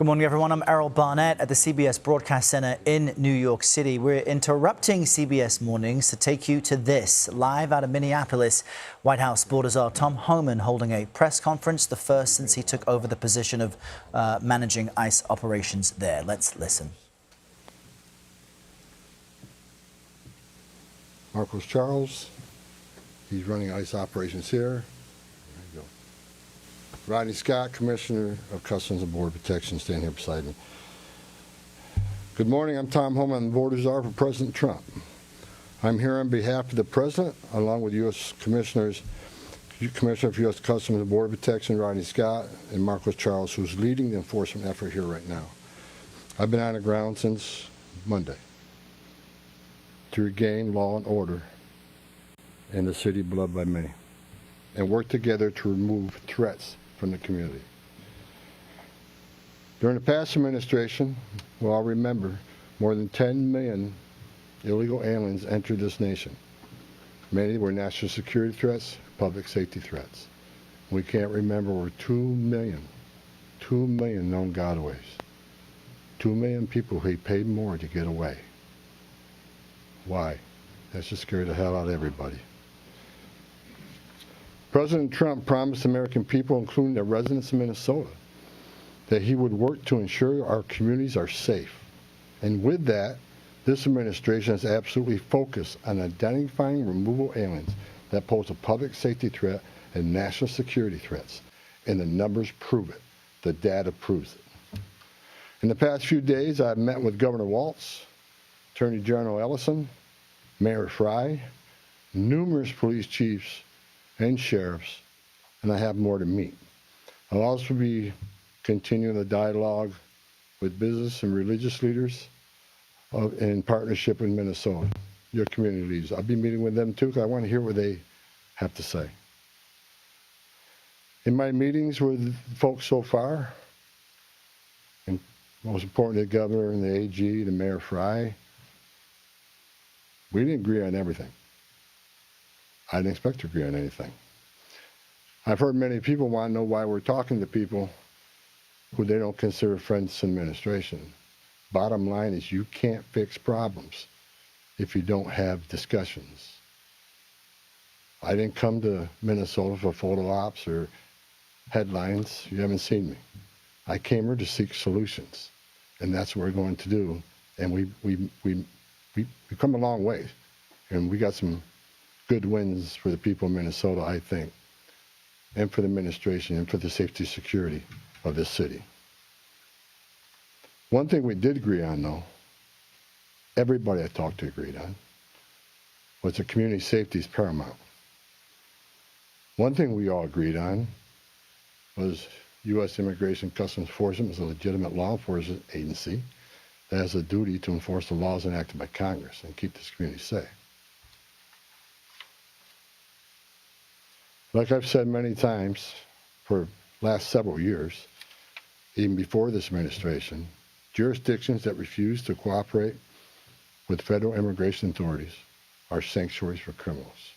Good morning, everyone. I'm Errol Barnett at the CBS Broadcast Center in New York City. We're interrupting CBS Mornings to take you to this. Live out of Minneapolis, White House Border Czar Tom Homan holding a press conference, the first since he took over the position of managing ICE operations there. Let's listen. Marcos Charles, he's running ICE operations here. There you go. Rodney Scott, Commissioner of Customs and Border Protection, standing here beside me. Good morning, I'm Tom Homan, Border Czar for President Trump. I'm here on behalf of the President, along with U.S. Commissioner of U.S. Customs and Border Protection, Rodney Scott, and Marcos Charles, who's leading the enforcement effort here right now. I've been on the ground since Monday to regain law and order in the city beloved by many, and work together to remove threats from the community. During the past administration, we'll all remember, more than 10 million illegal aliens entered this nation. Many were national security threats, public safety threats. We can't remember over 2 million known gotaways. 2 million people who paid more to get away. Why? That should scare the hell out of everybody. President Trump promised American people, including the residents of Minnesota, that he would work to ensure our communities are safe. And with that, this administration is absolutely focused on identifying removal aliens that pose a public safety threat and national security threats. And the numbers prove it. The data proves it. In the past few days, I've met with Governor Walz, Attorney General Ellison, Mayor Frey, numerous police chiefs and sheriffs, and I have more to meet. I'll also be continuing the dialogue with business and religious leaders in partnership with Minnesota, your community leaders. I'll be meeting with them too, because I want to hear what they have to say. In my meetings with folks so far, and most importantly, the governor and the AG, the Mayor Frey, we didn't agree on everything. I didn't expect to agree on anything. I've heard many people want to know why we're talking to people who they don't consider friends in administration. Bottom line is you can't fix problems if you don't have discussions. I didn't come to Minnesota for photo ops or headlines. You haven't seen me. I came here to seek solutions, and that's what we're going to do. And we've come a long way, and we got some good wins for the people of Minnesota, I think, and for the administration and for the safety and security of this city. One thing we did agree on, though, everybody I talked to agreed on, was that community safety is paramount. One thing we all agreed on was U.S. Immigration Customs Enforcement is a legitimate law enforcement agency that has a duty to enforce the laws enacted by Congress and keep this community safe. Like I've said many times for the last several years, even before this administration, jurisdictions that refuse to cooperate with federal immigration authorities are sanctuaries for criminals.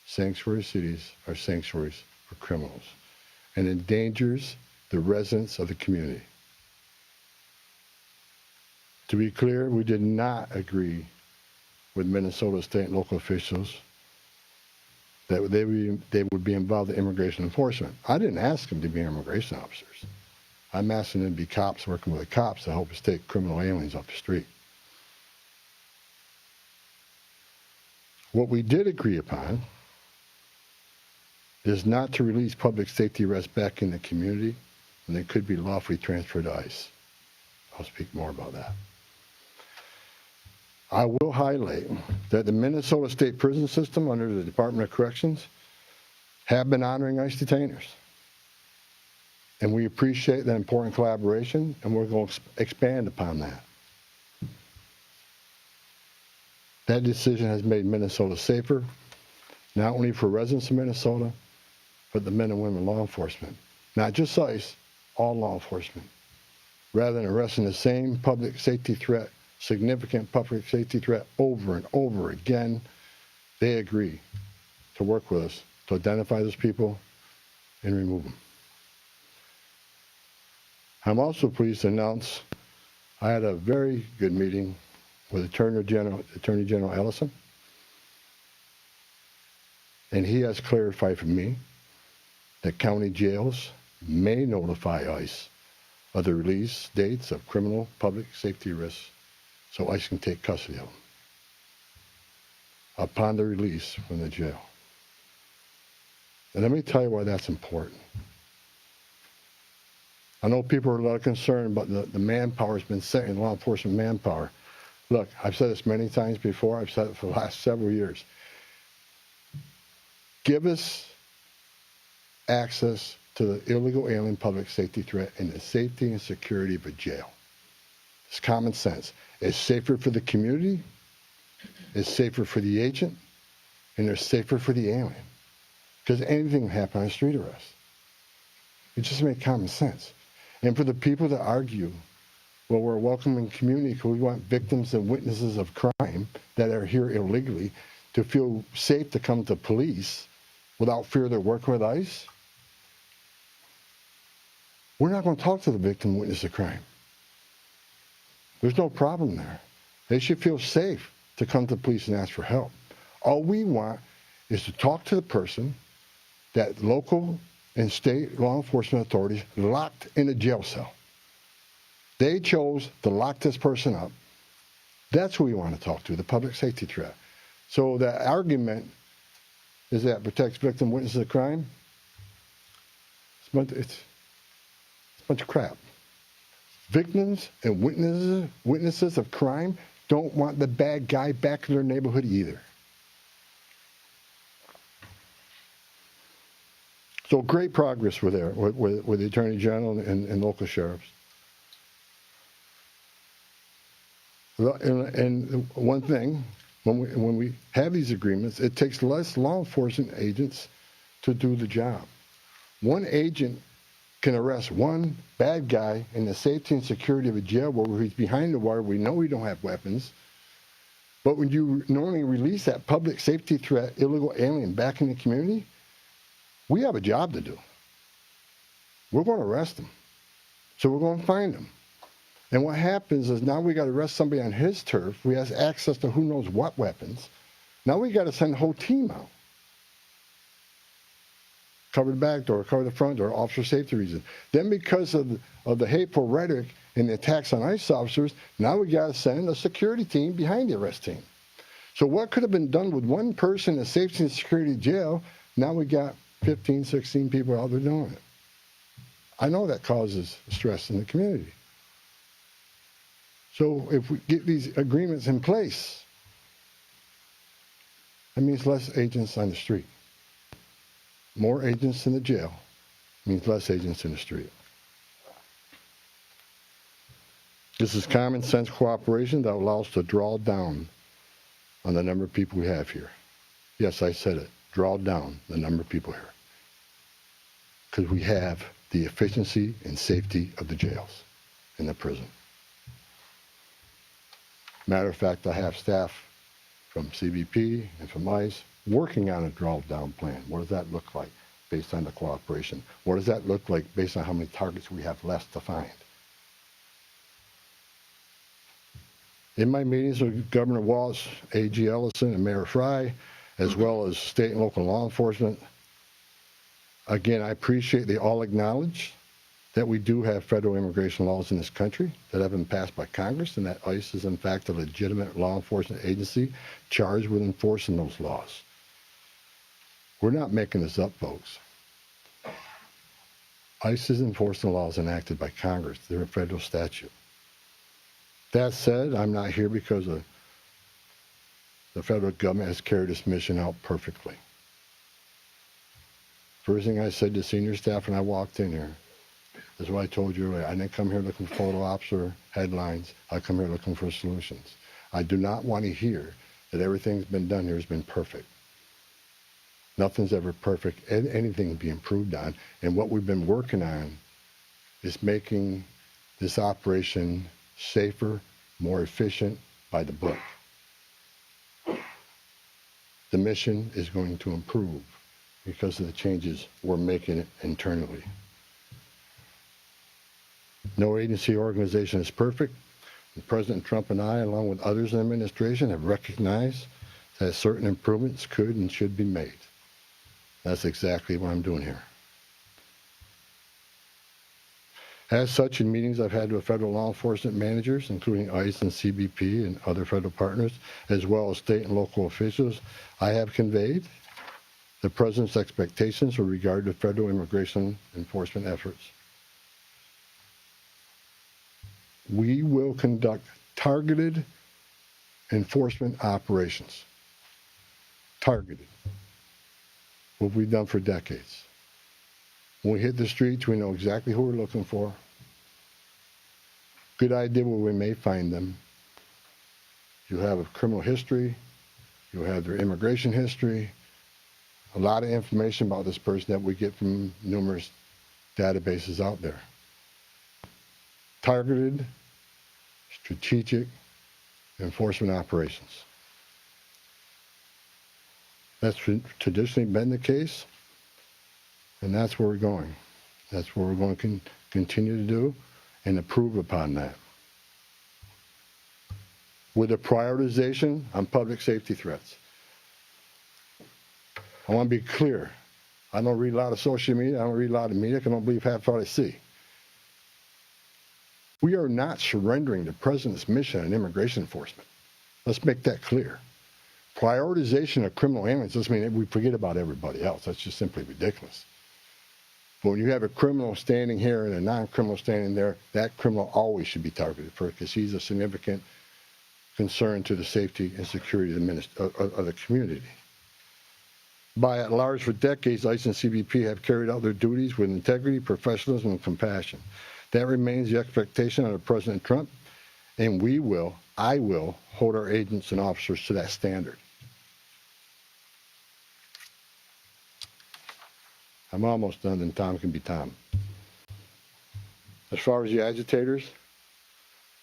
Sanctuary cities are sanctuaries for criminals, and endangers the residents of the community. To be clear, we did not agree with Minnesota state and local officials that they would be involved in immigration enforcement. I didn't ask them to be immigration officers. I'm asking them to be cops working with the cops to help us take criminal aliens off the street. What we did agree upon is not to release public safety arrests back in the community when they could be lawfully transferred to ICE. I'll speak more about that. I will highlight that the Minnesota State Prison System under the Department of Corrections have been honoring ICE detainers. And we appreciate that important collaboration, and we're going to expand upon that. That decision has made Minnesota safer, not only for residents of Minnesota, but the men and women law enforcement. Not just ICE, all law enforcement. Rather than arresting the same public safety threat, significant public safety threat over and over again, they agree to work with us to identify those people and remove them. I'm also pleased to announce I had a very good meeting with Attorney General Ellison, and he has clarified for me that county jails may notify ICE of the release dates of criminal public safety risks so ICE can take custody of them upon the release from the jail. And let me tell you why that's important. I know people are a lot concerned about the manpower has been set in law enforcement manpower. Look, I've said this many times before. I've said it for the last several years. Give us access to the illegal alien public safety threat and the safety and security of a jail. It's common sense. It's safer for the community, it's safer for the agent, and it's safer for the alien. Because anything can happen on a street arrest. It just makes common sense. And for the people that argue, well, we're a welcoming community because we want victims and witnesses of crime that are here illegally to feel safe to come to police without fear they're working with ICE, we're not going to talk to the victim witness of crime. There's no problem there. They should feel safe to come to police and ask for help. All we want is to talk to the person that local and state law enforcement authorities locked in a jail cell. They chose to lock this person up. That's who we want to talk to, the public safety threat. So the argument is that protects victim witnesses of crime. It's a bunch of crap. Victims and witnesses of crime don't want the bad guy back in their neighborhood either. So great progress with the Attorney General and local sheriffs. And one thing, when we have these agreements, it takes less law enforcement agents to do the job. One agent can arrest one bad guy in the safety and security of a jail where he's behind the wire. We know we don't have weapons. But when you normally release that public safety threat, illegal alien back in the community, we have a job to do. We're going to arrest them. So we're going to find them. And what happens is now we got to arrest somebody on his turf. We have access to who knows what weapons. Now we got to send the whole team out. Cover the back door, cover the front door, officer safety reasons. Then because of the hateful rhetoric and the attacks on ICE officers, now we got to send a security team behind the arrest team. So what could have been done with one person in safety and security jail, now we got 15, 16 people out there doing it. I know that causes stress in the community. So if we get these agreements in place, that means less agents on the street. More agents in the jail means less agents in the street. This is common sense cooperation that allows us to draw down on the number of people we have here. Yes, I said it. Draw down the number of people here. Because we have the efficiency and safety of the jails and the prison. Matter of fact, I have staff from CBP and from ICE working on a draw-down plan. What does that look like based on the cooperation? What does that look like based on how many targets we have left to find? In my meetings with Governor Walz, AG Ellison, and Mayor Fry, as well as state and local law enforcement, again, I appreciate they all acknowledge that we do have federal immigration laws in this country that have been passed by Congress, and that ICE is in fact a legitimate law enforcement agency charged with enforcing those laws. We're not making this up, folks. ICE is enforcing laws enacted by Congress. They're a federal statute. That said, I'm not here because the federal government has carried this mission out perfectly. First thing I said to senior staff when I walked in here is what I told you earlier. I didn't come here looking for photo ops or headlines. I come here looking for solutions. I do not want to hear that everything's been done here has been perfect. Nothing's ever perfect. Anything can be improved on. And what we've been working on is making this operation safer, more efficient, by the book. The mission is going to improve because of the changes we're making internally. No agency or organization is perfect. And President Trump and I, along with others in the administration, have recognized that certain improvements could and should be made. That's exactly what I'm doing here. As such, in meetings I've had with federal law enforcement managers, including ICE and CBP and other federal partners, as well as state and local officials, I have conveyed the President's expectations with regard to federal immigration enforcement efforts. We will conduct targeted enforcement operations. Targeted. What we've done for decades. When we hit the streets, we know exactly who we're looking for. Good idea where we may find them. You have a criminal history. You have their immigration history. A lot of information about this person that we get from numerous databases out there. Targeted, strategic enforcement operations. That's traditionally been the case, and that's where we're going. That's what we're going to continue to do and improve upon that. With a prioritization on public safety threats. I want to be clear. I don't read a lot of social media. I don't read a lot of media. I don't believe half what I see. We are not surrendering the President's mission in immigration enforcement. Let's make that clear. Prioritization of criminal aliens doesn't mean that we forget about everybody else. That's just simply ridiculous. But when you have a criminal standing here and a non-criminal standing there, that criminal always should be targeted first because he's a significant concern to the safety and security of the community. By and large, for decades, ICE and CBP have carried out their duties with integrity, professionalism, and compassion. That remains the expectation under President Trump, and I will hold our agents and officers to that standard. I'm almost done, and Tom can be Tom. As far as the agitators,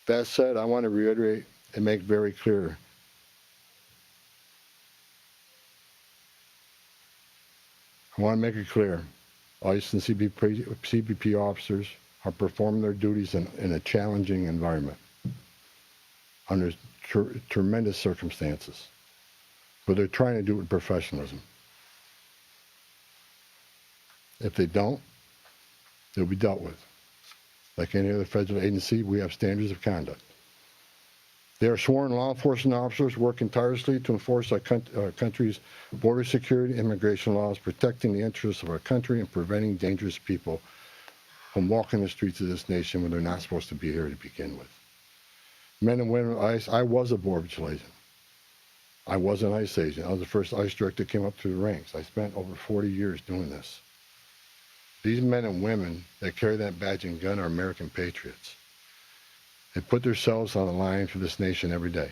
that said, I want to reiterate and make very clear. I want to make it clear, ICE and CBP officers are performing their duties in a challenging environment under tremendous circumstances, but they're trying to do it with professionalism. If they don't, they'll be dealt with. Like any other federal agency, we have standards of conduct. They are sworn law enforcement officers working tirelessly to enforce our country's border security and immigration laws, protecting the interests of our country and preventing dangerous people from walking the streets of this nation when they're not supposed to be here to begin with. Men and women of ICE, I was a Border Patrol agent. I was an ICE agent. I was the first ICE director that came up through the ranks. I spent over 40 years doing this. These men and women that carry that badge and gun are American patriots. They put themselves on the line for this nation every day.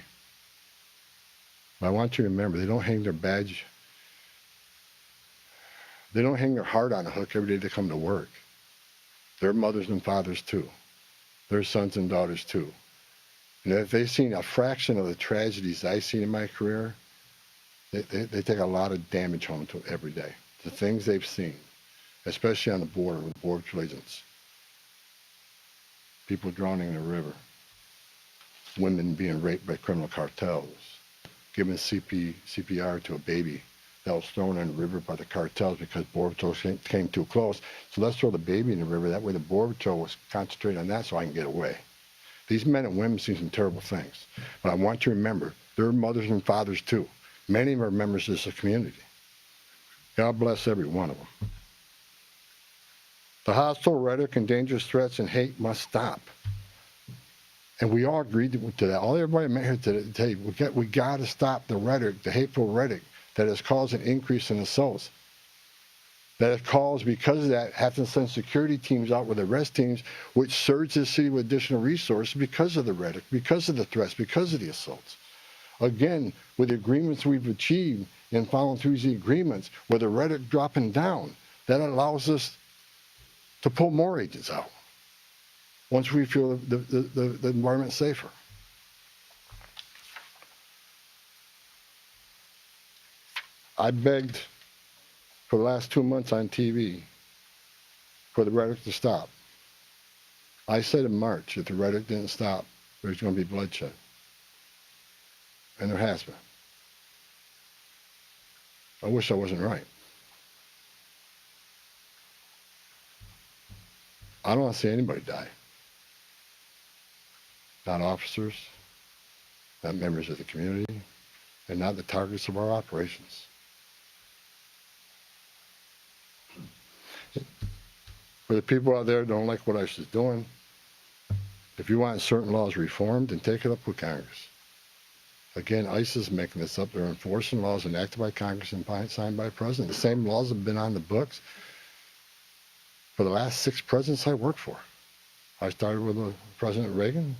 But I want you to remember, they don't hang their badge, they don't hang their heart on a hook every day they come to work. They're mothers and fathers too. They're sons and daughters too. And if they've seen a fraction of the tragedies I've seen in my career, they take a lot of damage home to every day. The things they've seen, especially on the border with Border Patrol agents. People drowning in the river. Women being raped by criminal cartels. Giving CPR to a baby that was thrown in the river by the cartels because Border Patrol came too close. So let's throw the baby in the river. That way the Border Patrol was concentrating on that so I can get away. These men and women see some terrible things. But I want you to remember, they're mothers and fathers too. Many of them are members of this community. God bless every one of them. The hostile rhetoric and dangerous threats and hate must stop. And we all agreed to that. All everybody met here today, we got to stop the rhetoric, the hateful rhetoric that has caused an increase in assaults. That has caused, because of that, have to send security teams out with arrest teams, which surge the city with additional resources because of the rhetoric, because of the threats, because of the assaults. Again, with the agreements we've achieved and following through the agreements, with the rhetoric dropping down, that allows us to pull more agents out once we feel the environment safer. I begged for the last 2 months on TV for the rhetoric to stop. I said in March, if the rhetoric didn't stop, there's going to be bloodshed. And there has been. I wish I wasn't right. I don't want to see anybody die. Not officers, not members of the community, and not the targets of our operations. For the people out there that don't like what ICE is doing, if you want certain laws reformed, then take it up with Congress. Again, ICE is making this up. They're enforcing laws enacted by Congress and signed by the president. The same laws have been on the books for the last 6 presidents I worked for. I started with President Reagan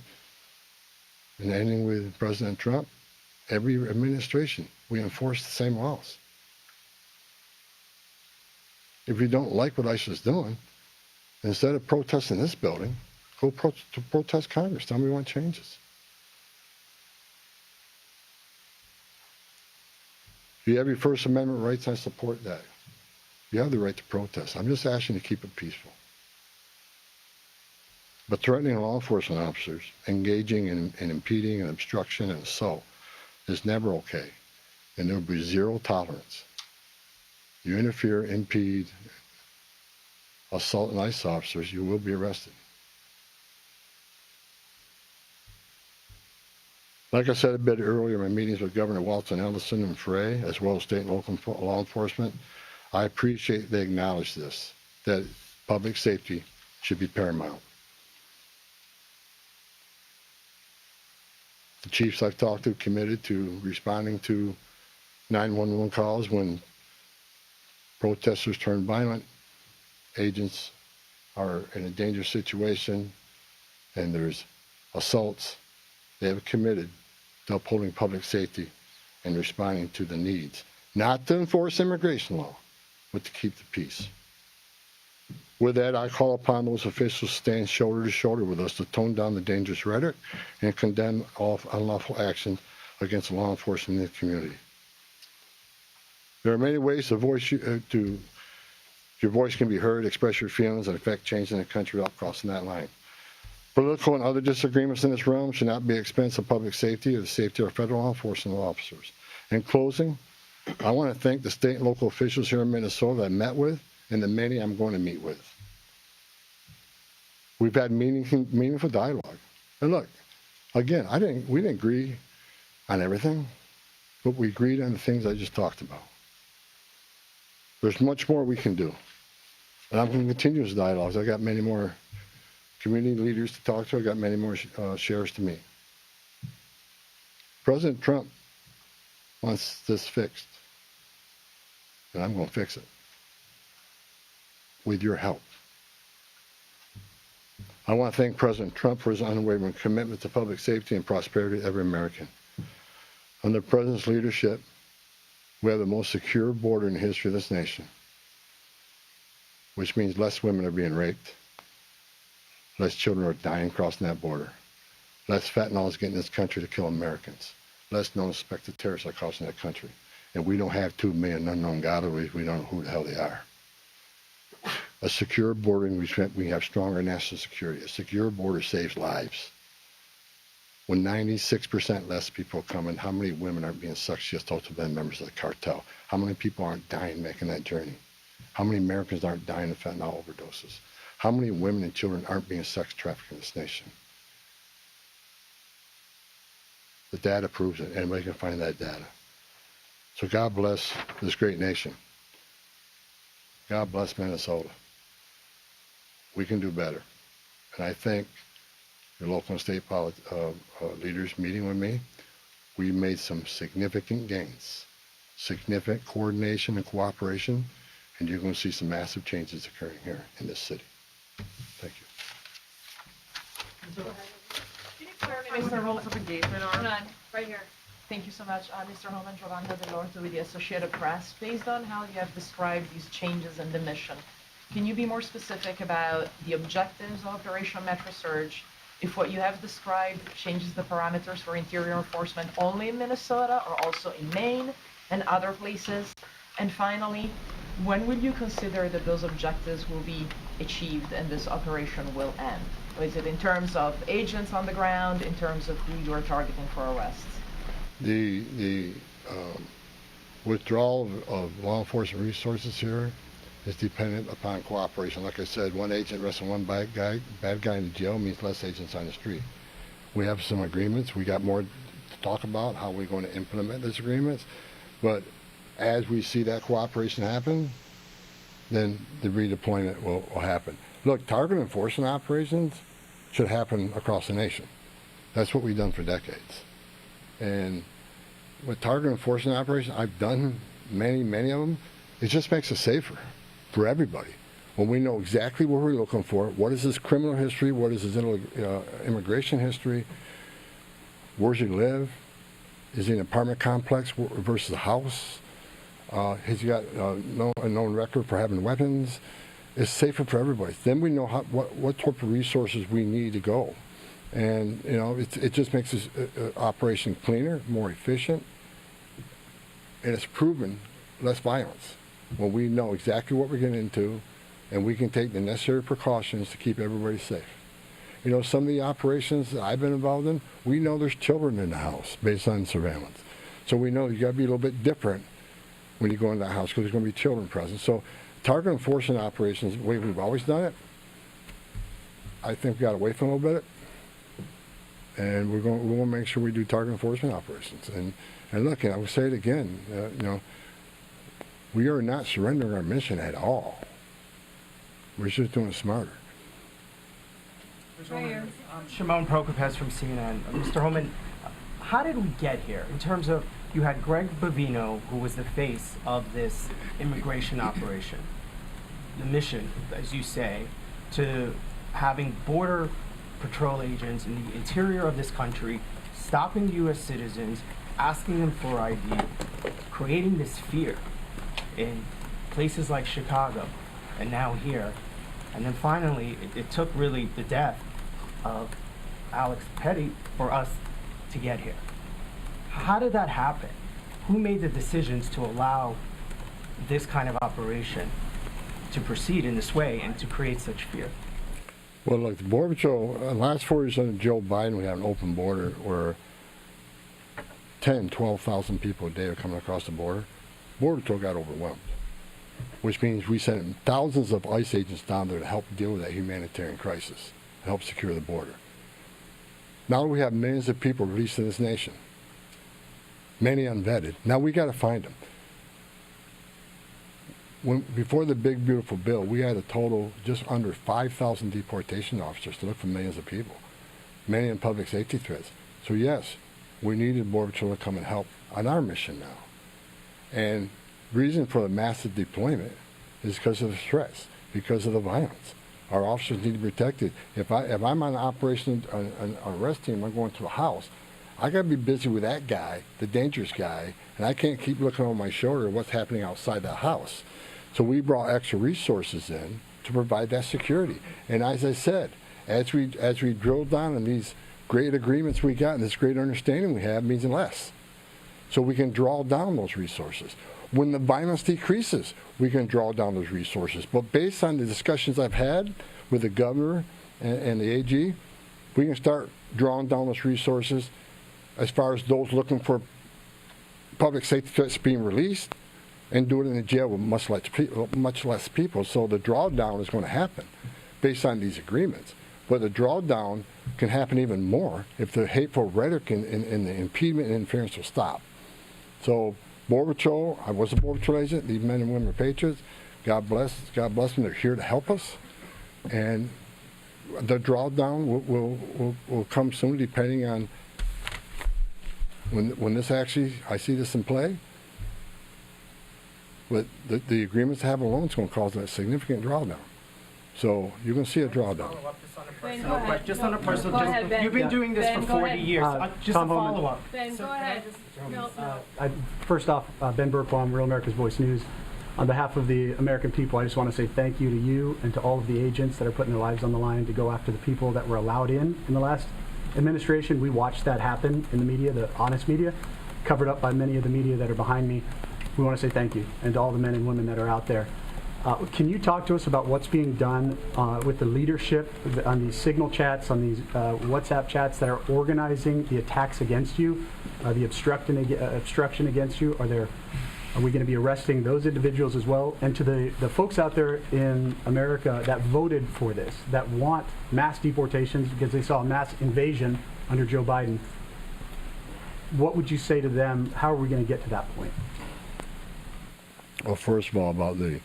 and ending with President Trump. Every administration, we enforce the same laws. If you don't like what ICE is doing, instead of protesting this building, go protest Congress. Tell me you want changes. If you have your First Amendment rights, I support that. You have the right to protest. I'm just asking you to keep it peaceful. But threatening law enforcement officers, engaging in impeding and obstruction and assault is never okay. And there will be zero tolerance. You interfere, impede, assault an ICE officers, you will be arrested. Like I said a bit earlier in my meetings with Governor Walton, Ellison, and Frey, as well as state and local law enforcement, I appreciate they acknowledge this, that public safety should be paramount. The chiefs I've talked to committed to responding to 911 calls when protesters turn violent, agents are in a dangerous situation, and there's assaults. They have committed to upholding public safety and responding to the needs, not to enforce immigration law, but to keep the peace. With that, I call upon those officials to stand shoulder to shoulder with us to tone down the dangerous rhetoric and condemn all unlawful action against law enforcement in the community. There are many ways your voice can be heard, express your feelings, and affect change in the country without crossing that line. Political and other disagreements in this realm should not be at the expense of public safety or the safety of federal law enforcement officers. In closing, I want to thank the state and local officials here in Minnesota that I met with and the many I'm going to meet with. We've had meaningful dialogue. And look, again, we didn't agree on everything, but we agreed on the things I just talked about. There's much more we can do. And I'm going to continue this dialogue. I got many more community leaders to talk to. I got many more sheriffs to meet. President Trump wants this fixed. And I'm going to fix it. With your help. I want to thank President Trump for his unwavering commitment to public safety and prosperity of every American. Under the President's leadership, we have the most secure border in the history of this nation, which means less women are being raped, less children are dying crossing that border, less fentanyl is getting in this country to kill Americans, less known suspected terrorists are crossing that country. And we don't have 2 million unknown gotaways. We don't know who the hell they are. A secure border, we have stronger national security. A secure border saves lives. When 96% less people come in, how many women aren't being sexually assaulted by members of the cartel? How many people aren't dying making that journey? How many Americans aren't dying of fentanyl overdoses? How many women and children aren't being sex trafficked in this nation? The data proves it. Anybody can find that data. So God bless this great nation. God bless Minnesota. We can do better. And I thank your local and state leaders meeting with me. We made some significant gains, significant coordination and cooperation, and you're going to see some massive changes occurring here in this city. Thank you. Can you clarify the rules of engagement are? None, right here. Thank you so much, Mr. Homan, Giovanna Delorto with the Associated Press. Based on how you have described these changes in the mission, can you be more specific about the objectives of Operation Metro Surge? If what you have described changes the parameters for interior enforcement only in Minnesota or also in Maine and other places? And finally, when will you consider that those objectives will be achieved and this operation will end? Or is it in terms of agents on the ground, in terms of who you're targeting for arrests? The withdrawal of law enforcement resources here is dependent upon cooperation. Like I said, one agent arresting one bad guy in jail means less agents on the street. We have some agreements. We got more to talk about how we're going to implement those agreements. But as we see that cooperation happen, then the redeployment will happen. Look, target enforcement operations should happen across the nation. That's what we've done for decades. And with target enforcement operations, I've done many of them. It just makes us safer for everybody. When we know exactly what we're looking for, what is his criminal history, what is his immigration history, where does he live, is he in an apartment complex versus a house, has he got a known record for having weapons, it's safer for everybody. Then we know what type of resources we need to go. And it just makes this operation cleaner, more efficient, and it's proven less violence when we know exactly what we're getting into and we can take the necessary precautions to keep everybody safe. Some of the operations that I've been involved in, we know there's children in the house based on surveillance. So we know you got to be a little bit different when you go into the house because there's going to be children present. So target enforcement operations, the way we've always done it, I think we got away from a little bit. And we're going to make sure we do target enforcement operations. And look, and I will say it again, we are not surrendering our mission at all. We're just doing it smarter. Shimon Prokopez from CNN. Mr. Homan, how did we get here in terms of you had Greg Bovino, who was the face of this immigration operation, the mission, as you say, to having border patrol agents in the interior of this country, stopping U.S. citizens, asking them for ID, creating this fear in places like Chicago and now here. And then finally, it took really the death of Alex Petty for us to get here. How did that happen? Who made the decisions to allow this kind of operation to proceed in this way and to create such fear? Well, look, the Border Patrol, the last 4 years under Joe Biden, we had an open border where 10, 12,000 people a day are coming across the border. Border Patrol got overwhelmed, which means we sent thousands of ICE agents down there to help deal with that humanitarian crisis, to help secure the border. Now we have millions of people released in this nation, many unvetted. Now we got to find them. Before the big, beautiful bill, we had a total just under 5,000 deportation officers to look for millions of people, many in public safety threats. So yes, we needed Border Patrol to come and help on our mission now. And the reason for the massive deployment is because of the threats, because of the violence. Our officers need to be protected. If I'm on an operation, an arrest team, I'm going to a house, I got to be busy with that guy, the dangerous guy, and I can't keep looking over my shoulder at what's happening outside the house. So we brought extra resources in to provide that security. And as I said, as we drill down on these great agreements we got and this great understanding we have means less. So we can draw down those resources. When the violence decreases, we can draw down those resources. But based on the discussions I've had with the governor and the AG, we can start drawing down those resources as far as those looking for public safety threats being released and do it in the jail with much less people. So the drawdown is going to happen based on these agreements. But the drawdown can happen even more if the hateful rhetoric and the impediment and interference will stop. So Border Patrol, I was a Border Patrol agent. These men and women are patriots. God bless them. They're here to help us. And the drawdown will come soon, depending on when this actually, I see this in play. But the agreements to have alone is going to cause a significant drawdown. So you're going to see a drawdown. Just on a personal, you've been doing this for 40 years. Just a follow-up. Ben, go ahead. No. First off, Ben Burkbaum, Real America's Voice News. On behalf of the American people, I just want to say thank you to you and to all of the agents that are putting their lives on the line to go after the people that were allowed in the last administration. We watched that happen in the media, the honest media, covered up by many of the media that are behind me. we want to say thank you, and to all the men and women that are out there. Can you talk to us about what's being done with the leadership on these signal chats, on these WhatsApp chats that are organizing the attacks against you, the obstruction against you? Are we going to be arresting those individuals as well? And to the folks out there in America that voted for this, that want mass deportations because they saw a mass invasion under Joe Biden, what would you say to them? How are we going to get to that point? Well, first of all, about the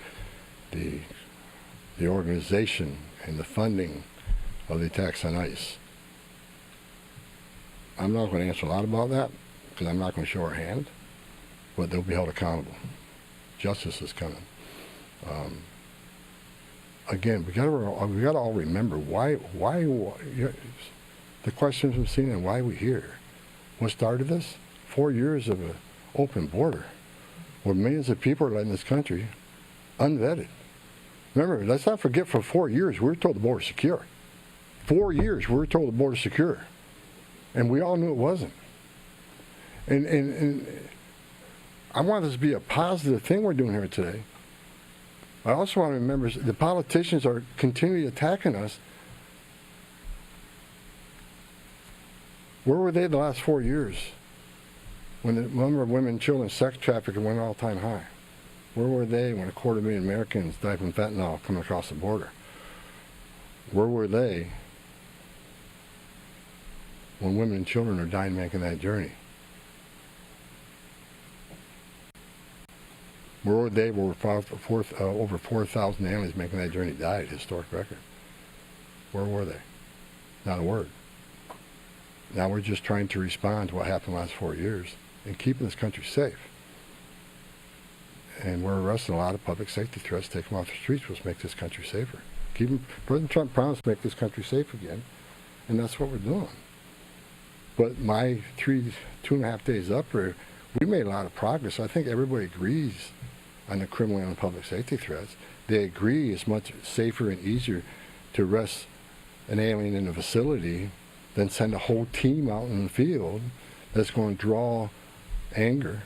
organization and the funding of the attacks on ICE. I'm not going to answer a lot about that because I'm not going to show our hand, but they'll be held accountable. Justice is coming. Again, we got to all remember why the questions from CNN, why are we here? What started this? 4 years of an open border where millions of people are letting this country unvetted. Remember, let's not forget, for 4 years we were told the border secure. 4 years we were told the border secure. And we all knew it wasn't. And I want this to be a positive thing we're doing here today. I also want to remember the politicians are continually attacking us. Where were they the last 4 years when the number of women and children sex trafficking went all-time high? Where were they when 250,000 Americans died from fentanyl coming across the border? Where were they when women and children are dying making that journey? Where were they when over 4,000 aliens making that journey died? Historic record. Where were they? Not a word. Now we're just trying to respond to what happened the last 4 years and keeping this country safe. And we're arresting a lot of public safety threats, take them off the streets, which make this country safer. President Trump promised to make this country safe again, and that's what we're doing. But my 2.5 days up here, we made a lot of progress. I think everybody agrees on the criminal and public safety threats. They agree it's much safer and easier to arrest an alien in a facility than send a whole team out in the field that's going to draw anger,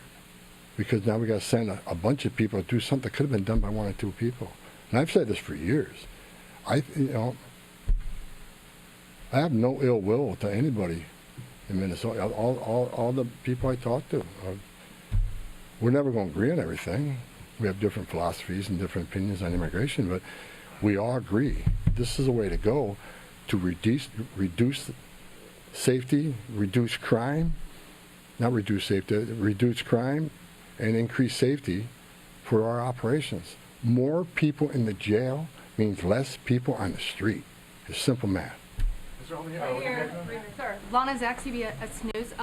because now we got to send a bunch of people to do something that could have been done by 1 or 2 people. And I've said this for years. I have no ill will to anybody in Minnesota. All the people I talk to, we're never going to agree on everything. We have different philosophies and different opinions on immigration, but we all agree this is a way to go to reduce safety, reduce crime, not reduce safety, reduce crime and increase safety for our operations. More people in the jail means less people on the street. It's simple math. Right here, sir. Lana Zach, CBS News.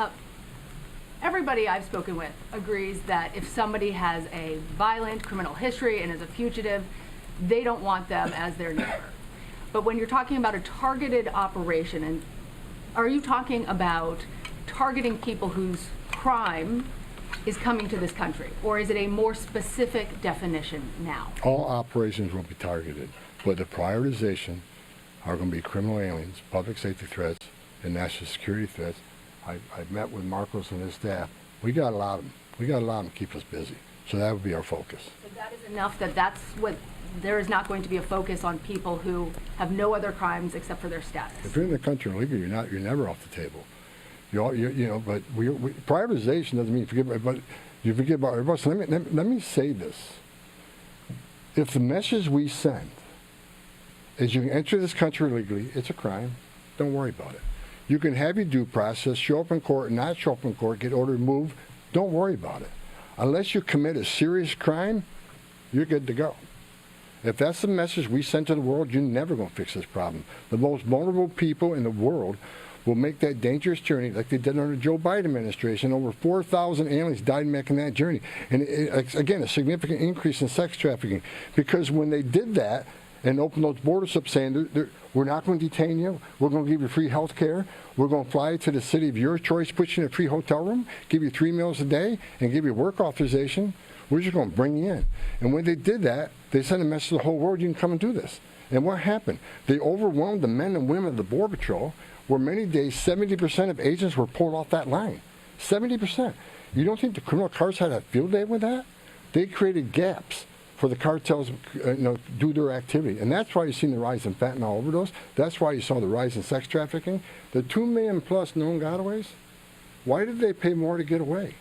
Everybody I've spoken with agrees that if somebody has a violent criminal history and is a fugitive, they don't want them as their neighbor. But when you're talking about a targeted operation, and are you talking about targeting people whose crime is coming to this country, or is it a more specific definition now? All operations will be targeted, but the prioritization are going to be criminal aliens, public safety threats, and national security threats. I've met with Marcos and his staff. We got a lot of them. We got a lot of them to keep us busy. So that would be our focus. So that is enough that's what, there is not going to be a focus on people who have no other crimes except for their status. If you're in the country illegally, you're never off the table. But prioritization doesn't mean but you forget about everybody. So let me say this. If the message we send is you can enter this country illegally, it's a crime, don't worry about it. You can have your due process, show up in court, not show up in court, get ordered removed, don't worry about it. Unless you commit a serious crime, you're good to go. If that's the message we send to the world, you're never going to fix this problem. The most vulnerable people in the world will make that dangerous journey like they did under the Joe Biden administration. Over 4,000 aliens died making that journey. And again, a significant increase in sex trafficking. Because when they did that and opened those borders up saying, we're not going to detain you, we're going to give you free health care, we're going to fly you to the city of your choice, put you in a free hotel room, give you 3 meals a day, and give you work authorization, we're just going to bring you in. And when they did that, they sent a message to the whole world, you can come and do this. And what happened? They overwhelmed the men and women of the Border Patrol, where many days 70% of agents were pulled off that line. 70%. You don't think the criminal cars had a field day with that? They created gaps for the cartels do their activity. And that's why you've seen the rise in fentanyl overdose. That's why you saw the rise in sex trafficking. The 2 million plus known gotaways, why did they pay more to get away?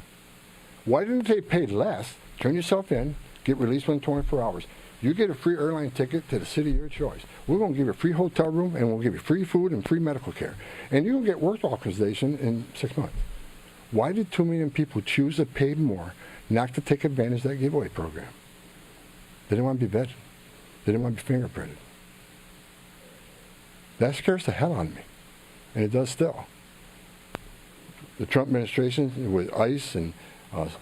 Why didn't they pay less, turn yourself in, get released within 24 hours? You get a free airline ticket to the city of your choice. We're going to give you a free hotel room, and we'll give you free food and free medical care. And you're going to get work authorization in 6 months. Why did 2 million people choose to pay more not to take advantage of that giveaway program? They didn't want to be vetted. They didn't want to be fingerprinted. That scares the hell out of me, and it does still. The Trump administration with ICE and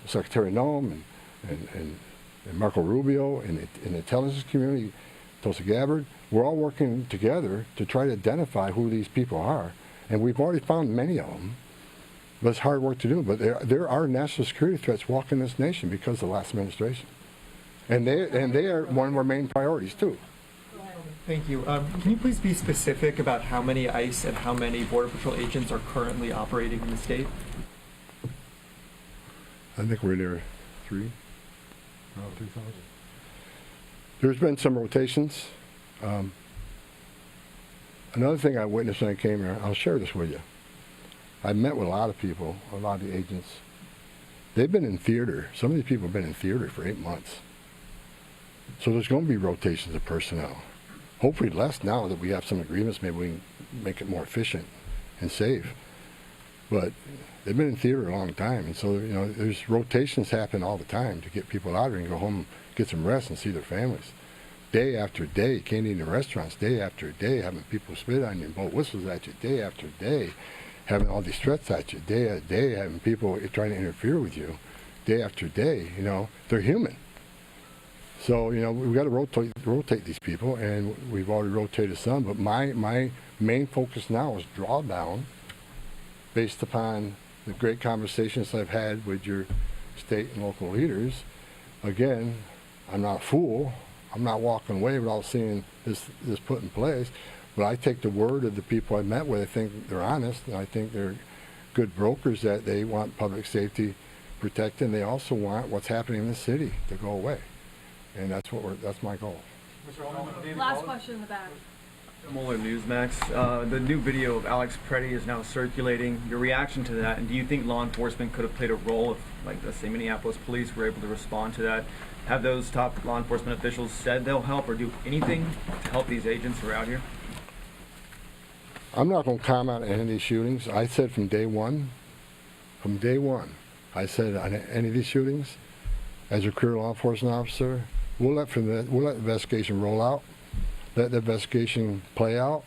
Secretary Noem and Marco Rubio and the intelligence community, Tulsi Gabbard, we're all working together to try to identify who these people are, and we've already found many of them. But it's hard work to do. But there are national security threats walking this nation because of the last administration, and they are one of our main priorities too. Thank you. Can you please be specific about how many ICE and how many Border Patrol agents are currently operating in the state? I think we're near 3,000. There's been some rotations. Another thing I witnessed when I came here, I'll share this with you. I met with a lot of people, a lot of the agents. They've been in theater. Some of these people have been in theater for 8 months. So there's going to be rotations of personnel. Hopefully less now that we have some agreements. Maybe we can make it more efficient and safe. But they've been in theater a long time, and so there's rotations happen all the time to get people out here and go home, get some rest, and see their families. Day after day, can't eat in restaurants. Day after day, having people spit on you and blow whistles at you. Day after day, having all these threats at you. Day after day, having people trying to interfere with you. Day after day, they're human. So we've got to rotate these people, and we've already rotated some. But my main focus now is drawdown, based upon the great conversations I've had with your state and local leaders. Again, I'm not a fool. I'm not walking away without seeing this put in place. But I take the word of the people I met with. I think they're honest, and I think they're good brokers, that they want public safety protected, and they also want what's happening in the city to go away. And that's my goal. Last question in the back. Mueller Newsmax. The new video of Alex Preddy is now circulating. Your reaction to that, and do you think law enforcement could have played a role if, like, let's say, Minneapolis police were able to respond to that? Have those top law enforcement officials said they'll help or do anything to help these agents who are out here? I'm not going to comment on any of these shootings. I said from day one, I said on any of these shootings, as a career law enforcement officer, we'll let the investigation roll out, let the investigation play out,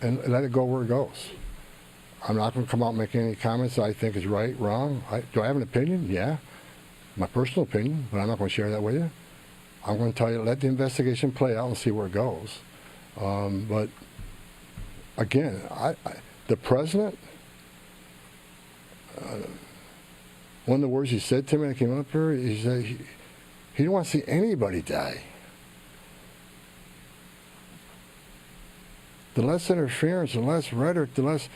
and let it go where it goes. I'm not going to come out and make any comments that I think is right, wrong. Do I have an opinion? Yeah, my personal opinion, but I'm not going to share that with you. I'm going to tell you, let the investigation play out and see where it goes. But again, the president, one of the words he said to me when I came up here, he said he didn't want to see anybody die. The less interference, the less rhetoric, the less,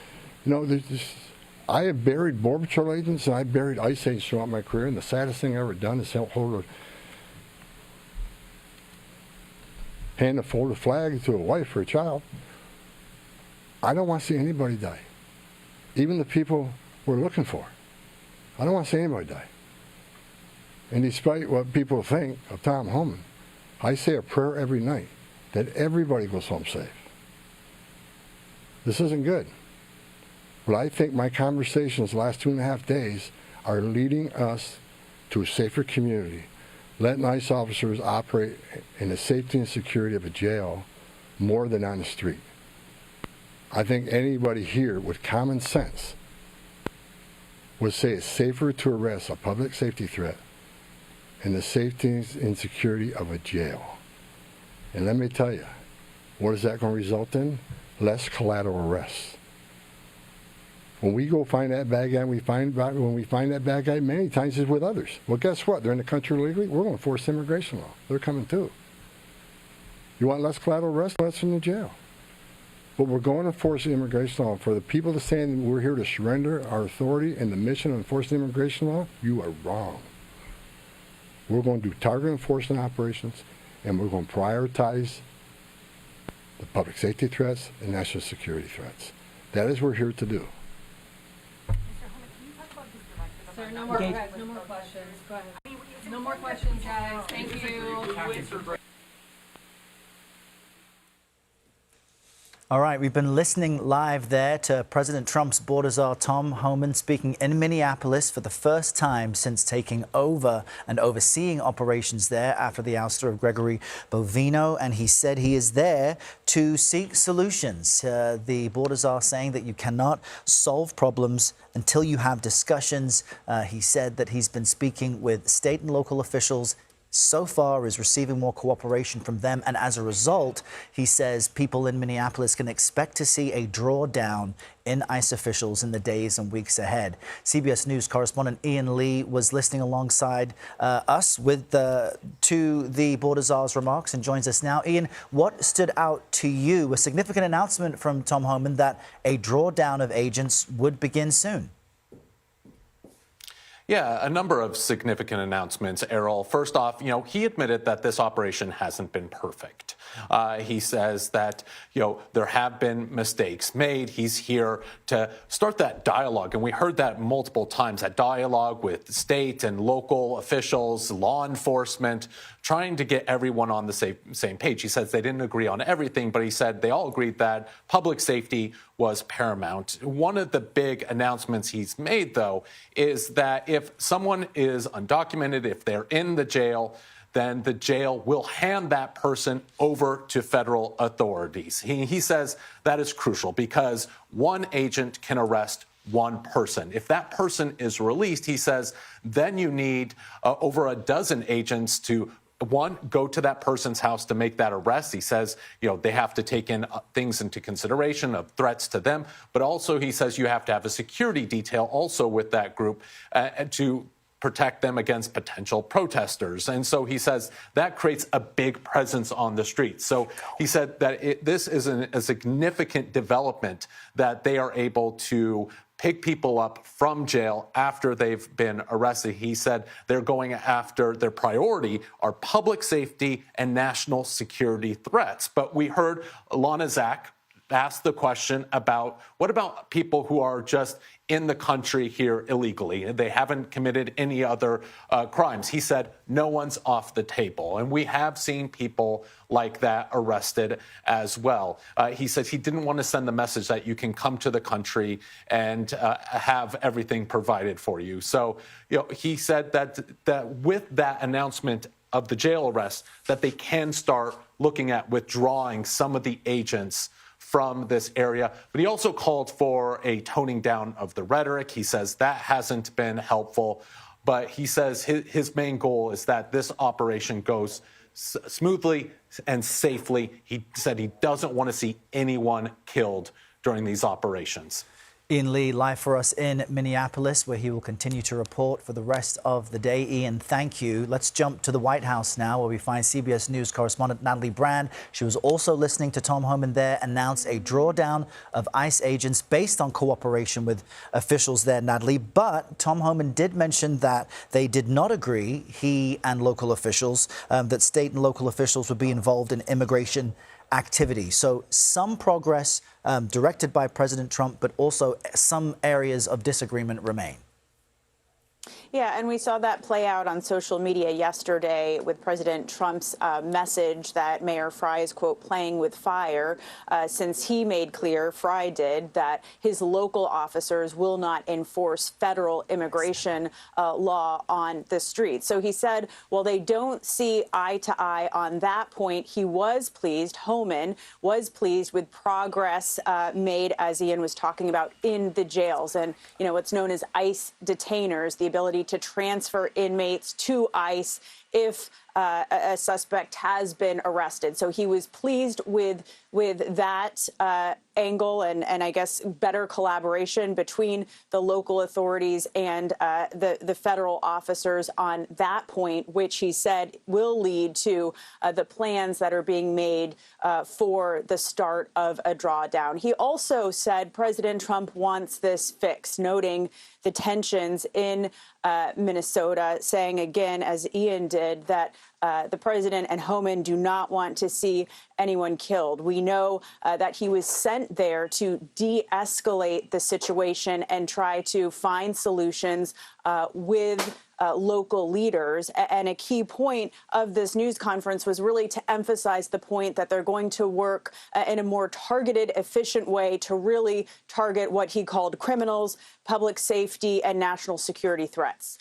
I have buried Border Patrol agents and I buried ICE agents throughout my career, and the saddest thing I've ever done is hold a folded flag to a wife or a child. I don't want to see anybody die, even the people we're looking for. I don't want to see anybody die. And despite what people think of Tom Homan, I say a prayer every night that everybody goes home safe. This isn't good. But I think my conversations the last 2.5 days are leading us to a safer community. Letting ICE officers operate in the safety and security of a jail more than on the street. I think anybody here with common sense would say it's safer to arrest a public safety threat in the safety and security of a jail. And let me tell you, what is that going to result in? Less collateral arrests. When we go find that bad guy, when we find that bad guy, many times it's with others. Well, guess what? They're in the country illegally. We're going to enforce immigration law. They're coming too. You want less collateral arrest? Less from the jail. But we're going to enforce the immigration law. For the people to say we're here to surrender our authority and the mission of enforcing immigration law, you are wrong. We're going to do target enforcement operations, and we're going to prioritize the public safety threats and national security threats. That is what we're here to do. Sir, no more questions. Go ahead. No more questions, guys. Thank you. All right, we've been listening live there to President Trump's border czar Tom Homan speaking in Minneapolis for the first time since taking over and overseeing operations there after the ouster of Gregory Bovino. And he said he is there to seek solutions. The border czar saying that you cannot solve problems until you have discussions. He said that he's been speaking with state and local officials, so far is receiving more cooperation from them. And as a result, he says people in Minneapolis can expect to see a drawdown in ICE officials in the days and weeks ahead. CBS News correspondent Ian Lee was listening alongside us to the border czar's remarks and joins us now. Ian, what stood out to you? A significant announcement from Tom Homan that a drawdown of agents would begin soon. Yeah, a number of significant announcements, Errol. First off, he admitted that this operation hasn't been perfect. He says that, there have been mistakes made. He's here to start that dialogue. And we heard that multiple times, that dialogue with state and local officials, law enforcement, trying to get everyone on the same page. He says they didn't agree on everything, but he said they all agreed that public safety was paramount. One of the big announcements he's made, though, is that if someone is undocumented, if they're in the jail, then the jail will hand that person over to federal authorities. He says that is crucial because one agent can arrest one person. If that person is released, he says, then you need over a dozen agents to go to that person's house to make that arrest. He says, they have to take in things into consideration of threats to them. But also, he says you have to have a security detail also with that group to protect them against potential protesters. And so he says that creates a big presence on the streets. So he said that this is a significant development that they are able to pick people up from jail after they've been arrested. He said they're going after, their priority are public safety and national security threats. But we heard Lana Zach ask the question about what about people who are just in the country here illegally? They haven't committed any other crimes. He said no one's off the table. And we have seen people like that arrested as well. He says he didn't want to send the message that you can come to the country and have everything provided for you. So, he said that with that announcement of the jail arrest, that they can start looking at withdrawing some of the agents from this area. But he also called for a toning down of the rhetoric. He says that hasn't been helpful. But he says his main goal is that this operation goes smoothly and safely. He said he doesn't want to see anyone killed during these operations. Ian Lee live for us in Minneapolis, where he will continue to report for the rest of the day. Ian, thank you. Let's jump to the White House now, where we find CBS News correspondent Natalie Brand. She was also listening to Tom Homan there announce a drawdown of ICE agents based on cooperation with officials there, Natalie. But Tom Homan did mention that they did not agree, he and local officials, that state and local officials would be involved in immigration activity. So some progress directed by President Trump, but also some areas of disagreement remain. Yeah, and we saw that play out on social media yesterday with President Trump's message that Mayor Fry is, quote, playing with fire, since he made clear, Fry did, that his local officers will not enforce federal immigration law on the street. So he said, well, they don't see eye to eye on that point. He was pleased, Homan was pleased with progress made, as Ian was talking about, in the jails. And, what's known as ICE detainers, the ability to transfer inmates to ICE if a suspect has been arrested. So he was pleased with that angle and I guess better collaboration between the local authorities and the federal officers on that point, which he said will lead to the plans that are being made for the start of a drawdown. He also said President Trump wants this fixed, noting the tensions in Minnesota, saying again, as Ian did, insisted that the president and Homan do not want to see anyone killed. We know that he was sent there to de-escalate the situation and try to find solutions with local leaders. And a key point of this news conference was really to emphasize the point that they're going to work in a more targeted, efficient way to really target what he called criminals, public safety, and national security threats.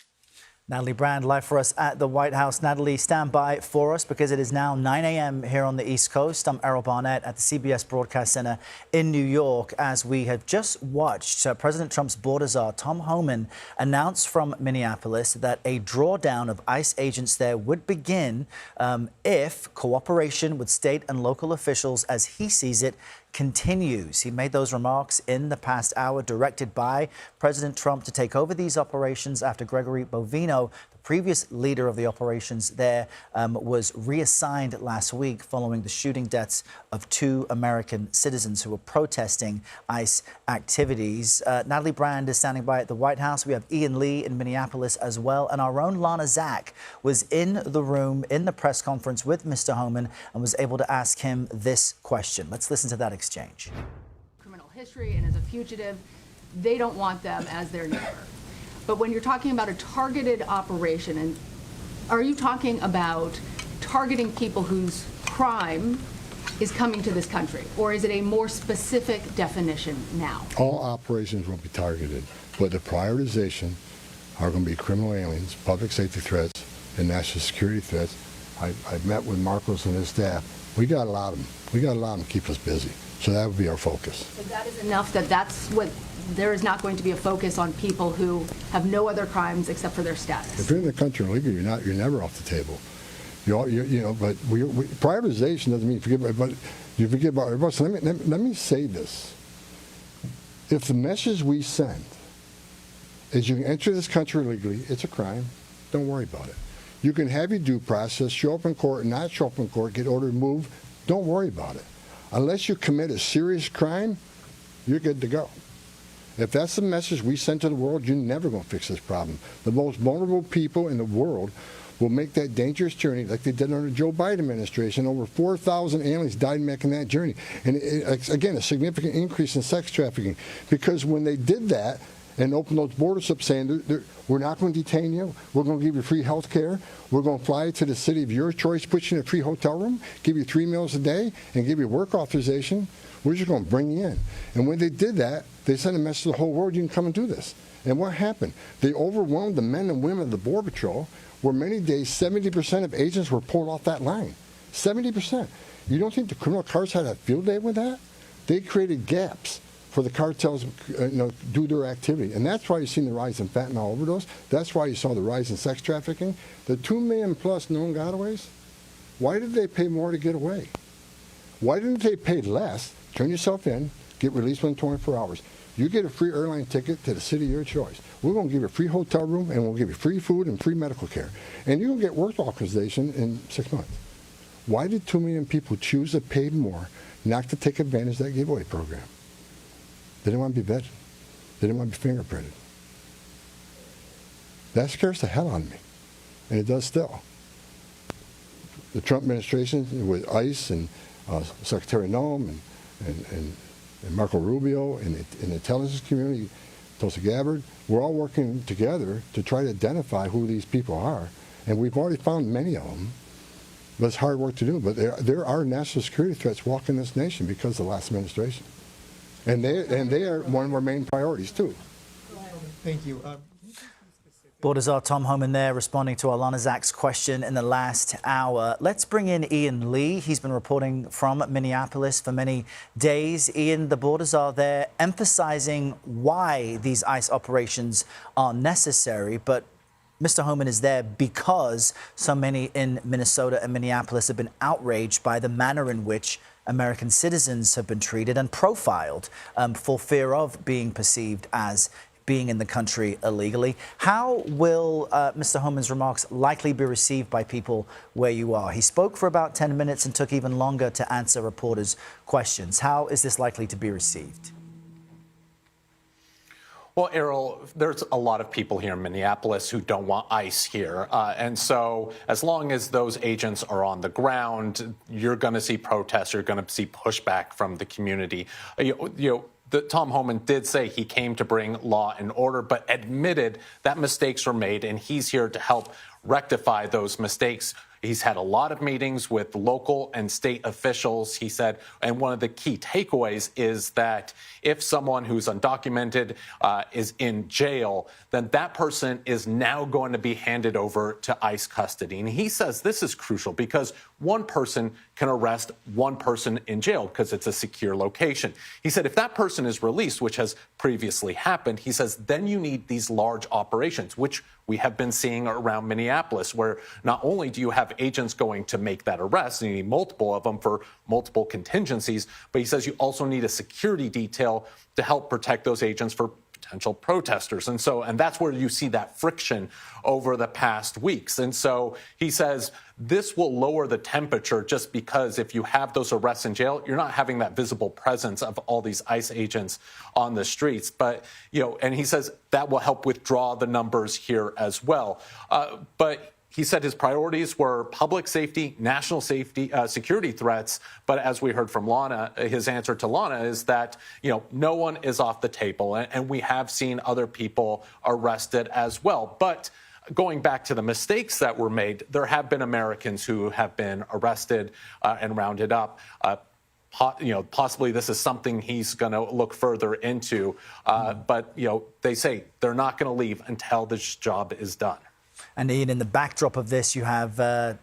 Natalie Brand live for us at the White House. Natalie, stand by for us because it is now 9 a.m. here on the East Coast. I'm Errol Barnett at the CBS Broadcast Center in New York as we have just watched President Trump's border czar, Tom Homan, announce from Minneapolis that a drawdown of ICE agents there would begin if cooperation with state and local officials, as he sees it, continues. He made those remarks in the past hour, directed by President Trump to take over these operations after Gregory Bovino, the previous leader of the operations there, was reassigned last week following the shooting deaths of 2 American citizens who were protesting ICE activities. Natalie Brand is standing by at the White House. We have Ian Lee in Minneapolis as well. And our own Lana Zak was in the room in the press conference with Mr. Homan and was able to ask him this question. Let's listen to that exchange. Criminal history, and as a fugitive, they don't want them as their neighbor. But when you're talking about a targeted operation, and are you talking about targeting people whose crime is coming to this country, or is it a more specific definition now? All operations will be targeted, but the prioritization are going to be criminal aliens, public safety threats, and national security threats. I've met with Marcos and his staff. We got a lot of them. We got a lot of them to keep us busy. So that would be our focus. So that is enough that's what, there is not going to be a focus on people who have no other crimes except for their status. If you're in the country illegally, you're never off the table. You know, but prioritization doesn't mean forget about, but you forget about everybody. So let me say this. If the message we send is you can enter this country illegally, it's a crime, don't worry about it. You can have your due process, show up in court, not show up in court, get ordered moved, don't worry about it. Unless you commit a serious crime, you're good to go. If that's the message we send to the world, you're never going to fix this problem. The most vulnerable people in the world will make that dangerous journey like they did under the Joe Biden administration. Over 4,000 aliens died making that journey. And again, a significant increase in sex trafficking. Because when they did that and opened those borders up saying, we're not going to detain you, we're going to give you free health care, we're going to fly you to the city of your choice, put you in a free hotel room, give you 3 meals a day, and give you work authorization, we're just going to bring you in. And when they did that, they sent a message to the whole world, you can come and do this. And what happened? They overwhelmed the men and women of the Border Patrol, where many days 70% of agents were pulled off that line. 70%. You don't think the criminal cartels had a field day with that? They created gaps for the cartels do their activity. And that's why you've seen the rise in fentanyl overdose. That's why you saw the rise in sex trafficking. The 2 million plus known gotaways, why did they pay more to get away? Why didn't they pay less, turn yourself in, get released within 24 hours? You get a free airline ticket to the city of your choice. We're going to give you a free hotel room, and we'll give you free food and free medical care. And you're going to get work authorization in 6 months. Why did 2 million people choose to pay more not to take advantage of that giveaway program? They didn't want to be vetted. They didn't want to be fingerprinted. That scares the hell out of me, and it does still. The Trump administration with ICE and Secretary Noem and Marco Rubio and the intelligence community, Tulsi Gabbard, we're all working together to try to identify who these people are, and we've already found many of them. But it's hard work to do. But there are national security threats walking this nation because of the last administration. And they are one of our main priorities, too. Thank you. Border czar Tom Homan there responding to Alana Zak's question in the last hour. Let's bring in Ian Lee. He's been reporting from Minneapolis for many days. Ian, the border czar there emphasizing why these ICE operations are necessary, but Mr. Homan is there because so many in Minnesota and Minneapolis have been outraged by the manner in which American citizens have been treated and profiled for fear of being perceived as being in the country illegally. How will Mr. Homan's remarks likely be received by people where you are? He spoke for about 10 minutes and took even longer to answer reporters' questions. How is this likely to be received? Well, Errol, there's a lot of people here in Minneapolis who don't want ICE here. And so as long as those agents are on the ground, you're going to see protests, you're going to see pushback from the community. Tom Homan did say he came to bring law and order, but admitted that mistakes were made, and he's here to help rectify those mistakes. He's had a lot of meetings with local and state officials, he said, and one of the key takeaways is that if someone who's undocumented is in jail, then that person is now going to be handed over to ICE custody. And he says this is crucial because one person can arrest one person in jail because it's a secure location. He said if that person is released, which has previously happened, he says then you need these large operations, which we have been seeing around Minneapolis, where not only do you have agents going to make that arrest, and you need multiple of them for multiple contingencies, but he says you also need a security detail to help protect those agents for potential protesters. And that's where you see that friction over the past weeks. And so he says this will lower the temperature just because if you have those arrests in jail, you're not having that visible presence of all these ICE agents on the streets. But, and he says that will help withdraw the numbers here as well. But he said his priorities were public safety, national safety, security threats. But as we heard from Lana, his answer to Lana is that, no one is off the table. And we have seen other people arrested as well. But going back to the mistakes that were made, there have been Americans who have been arrested and rounded up. Possibly this is something he's going to look further into. But, they say they're not going to leave until this job is done. And Ian, in the backdrop of this, you have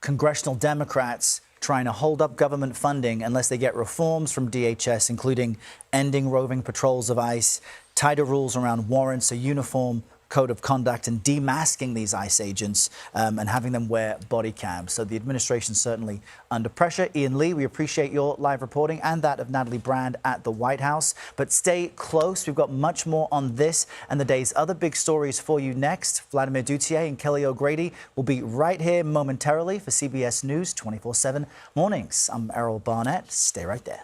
congressional Democrats trying to hold up government funding unless they get reforms from DHS, including ending roving patrols of ICE, tighter rules around warrants, a uniform code of conduct, and demasking these ICE agents and having them wear body cams. So the administration certainly under pressure. Ian Lee, we appreciate your live reporting and that of Natalie Brand at the White House. But stay close. We've got much more on this and the day's other big stories for you next. Vladimir Duthier and Kelly O'Grady will be right here momentarily for CBS News 24/7 mornings. I'm Errol Barnett. Stay right there.